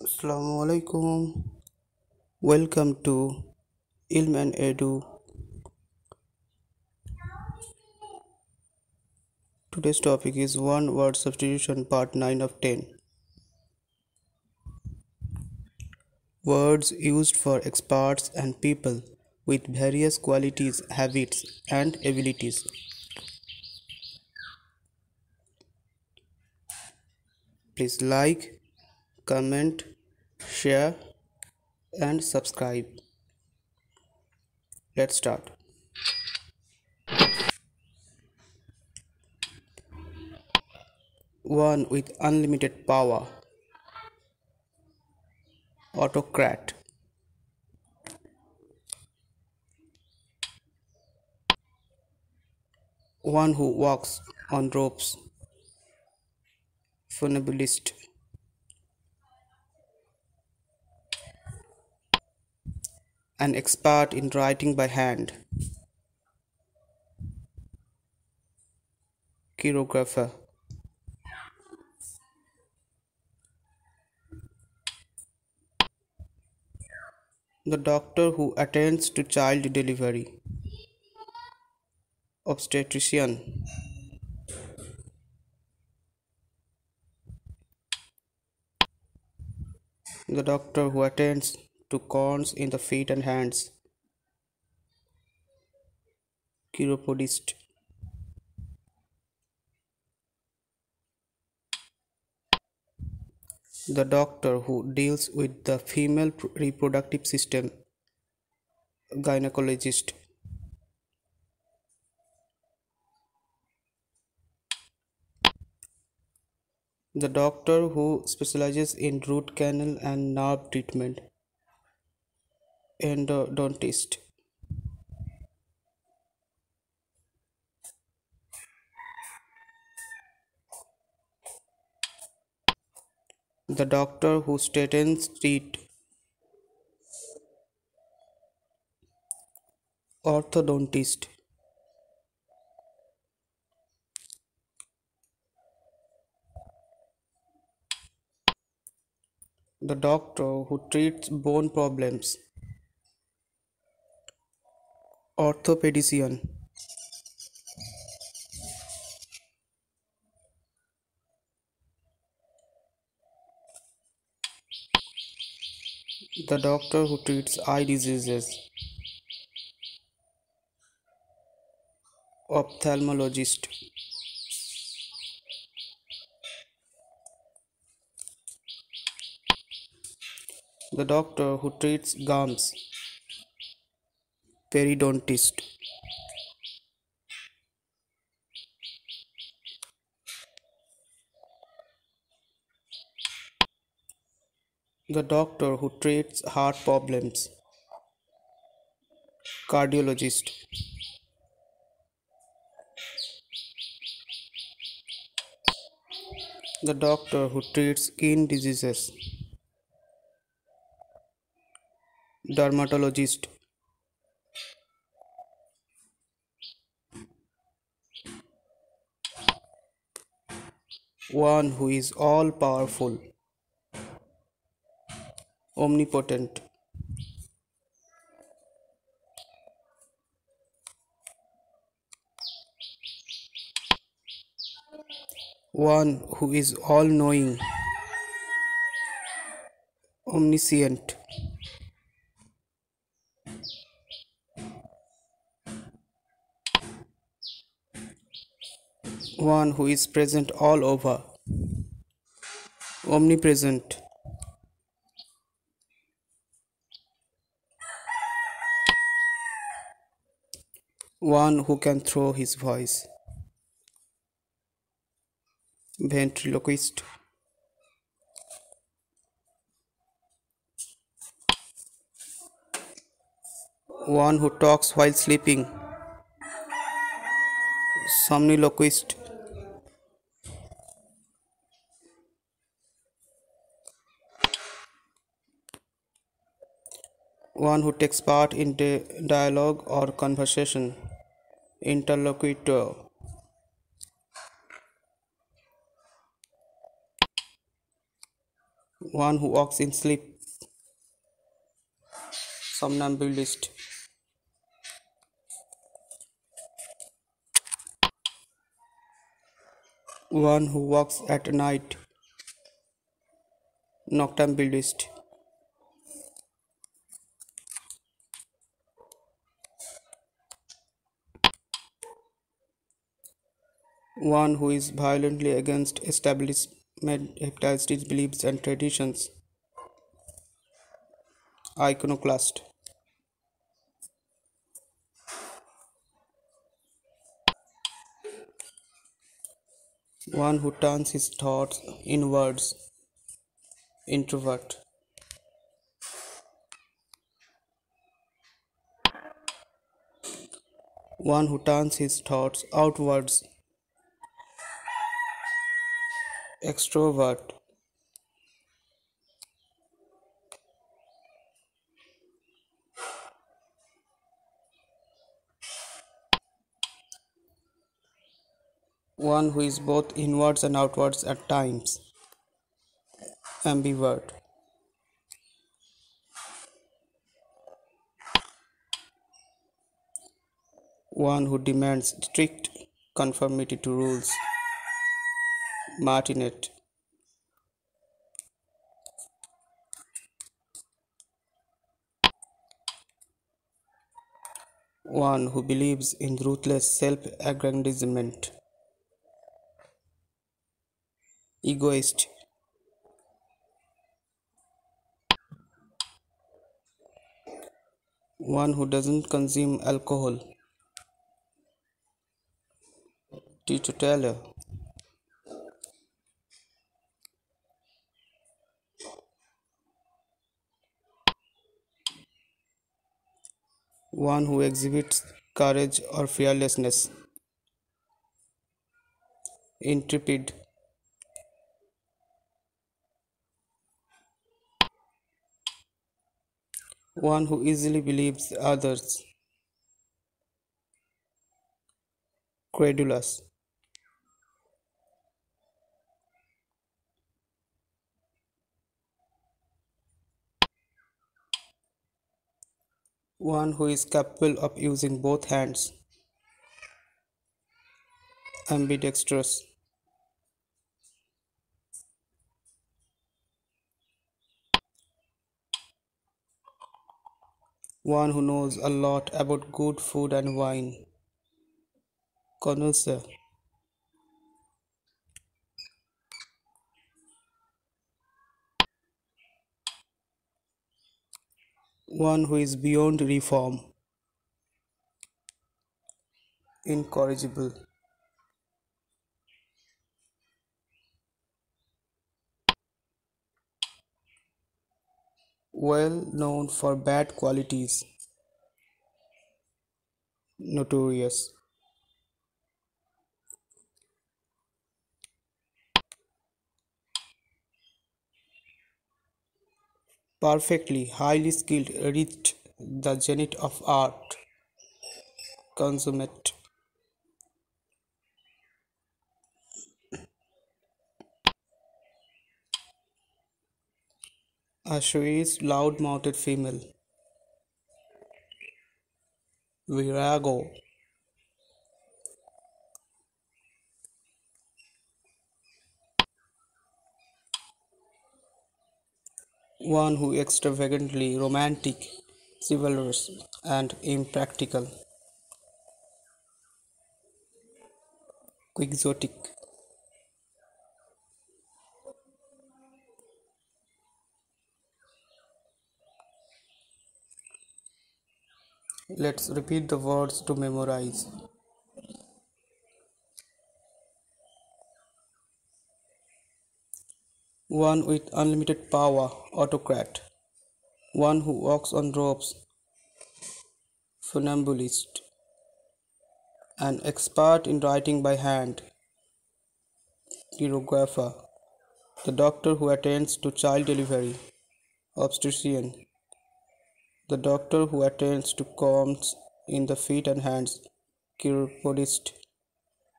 Assalamualaikum. Welcome to Ilm and Edu. Today's topic is one word substitution part 9 of 10. Words used for experts and people with various qualities, habits, and abilities. Please like, comment, share, and subscribe. Let's start. One with unlimited power. Autocrat. One who walks on ropes. Funambulist. An expert in writing by hand. Chirographer. The doctor who attends to child delivery. Obstetrician. The doctor who attends to corns in the feet and hands. Chiropodist. The doctor who deals with the female reproductive system. Gynecologist. The doctor who specializes in root canal and nerve treatment. Endodontist. The doctor who straightens teeth. Orthodontist. The doctor who treats bone problems. Orthopedician. The doctor who treats eye diseases. Ophthalmologist. The doctor who treats gums. Periodontist. The doctor who treats heart problems. Cardiologist. The doctor who treats skin diseases. Dermatologist. One who is all powerful. Omnipotent. One who is all knowing. Omniscient. One who is present all over. Omnipresent. One who can throw his voice. Ventriloquist. One who talks while sleeping. Somniloquist. One who takes part in dialogue or conversation. Interlocutor. One who walks in sleep, somnambulist. One who walks at night, noctambulist. One who is violently against establishment hepatitis beliefs and traditions, iconoclast. One who turns his thoughts inwards, introvert. One who turns his thoughts outwards, extrovert. One who is both inwards and outwards at times, ambivert. One who demands strict conformity to rules, martinet. One who believes in ruthless self-aggrandizement, egoist. One who doesn't consume alcohol, teetotaler. One who exhibits courage or fearlessness, intrepid. One who easily believes others, credulous. One who is capable of using both hands, ambidextrous. One who knows a lot about good food and wine, connoisseur. One who is beyond reform, incorrigible. Well known for bad qualities, notorious. Perfectly, highly skilled, reached the zenith of art, consummate. A shrewish, loud-mouthed female, virago. One who extravagantly romantic, chivalrous, and impractical, quixotic. Let's repeat the words to memorize. One with unlimited power, autocrat. One who walks on ropes, funambulist. An expert in writing by hand, chirographer. The doctor who attends to child delivery, obstetrician. The doctor who attends to colds in the feet and hands, chiropodist.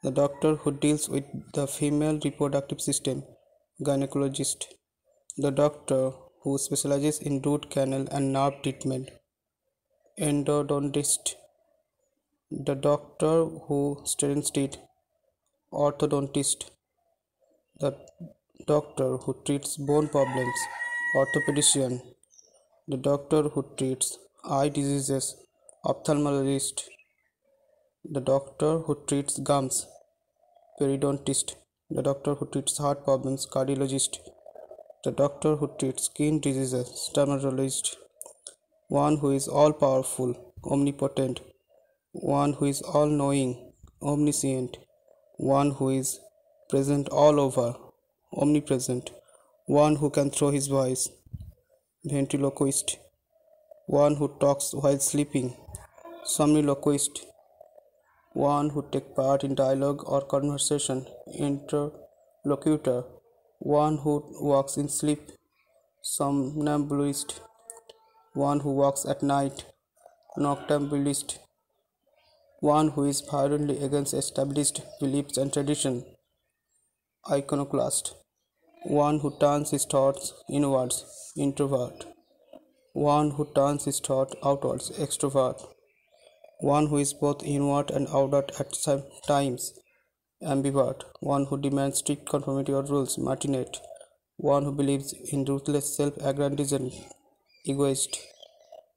The doctor who deals with the female reproductive system, gynecologist. the doctor who specializes in root canal and nerve treatment. Endodontist, the doctor who straightens teeth. Orthodontist, the doctor who treats bone problems. Orthopedician, the doctor who treats eye diseases. Ophthalmologist, the doctor who treats gums. Periodontist, the doctor who treats heart problems. Cardiologist, the doctor who treats skin diseases. Dermatologist, one who is all powerful, omnipotent, one who is all knowing, omniscient, one who is present all over, omnipresent, one who can throw his voice, ventriloquist, one who talks while sleeping, somniloquist, one who takes part in dialogue or conversation, interlocutor, one who walks in sleep, somnambulist, one who walks at night, noctambulist, one who is violently against established beliefs and tradition, iconoclast, one who turns his thoughts inwards, introvert, one who turns his thought outwards, extrovert, one who is both inward and outward at some times, ambivert, one who demands strict conformity or rules, martinet, one who believes in ruthless self-aggrandizement, egoist,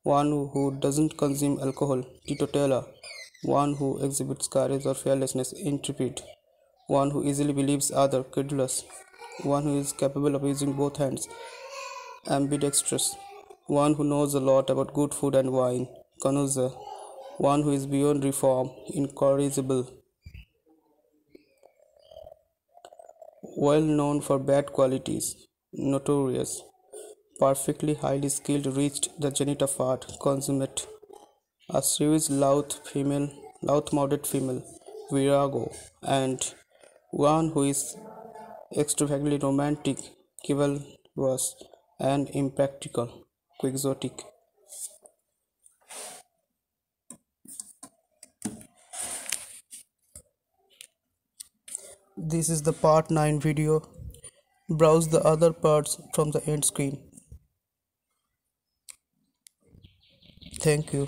one who doesn't consume alcohol, teetotaler, one who exhibits courage or fearlessness, intrepid, one who easily believes other, credulous, one who is capable of using both hands, ambidextrous, one who knows a lot about good food and wine, connoisseur, one who is beyond reform, incorrigible, well known for bad qualities, notorious, perfectly highly skilled reached the zenith of art, consummate, a serious loud-mouthed female, virago, and one who is extravagantly romantic, chivalrous, and impractical, quixotic. This is the part 9 video. Browse the other parts from the end screen. Thank you.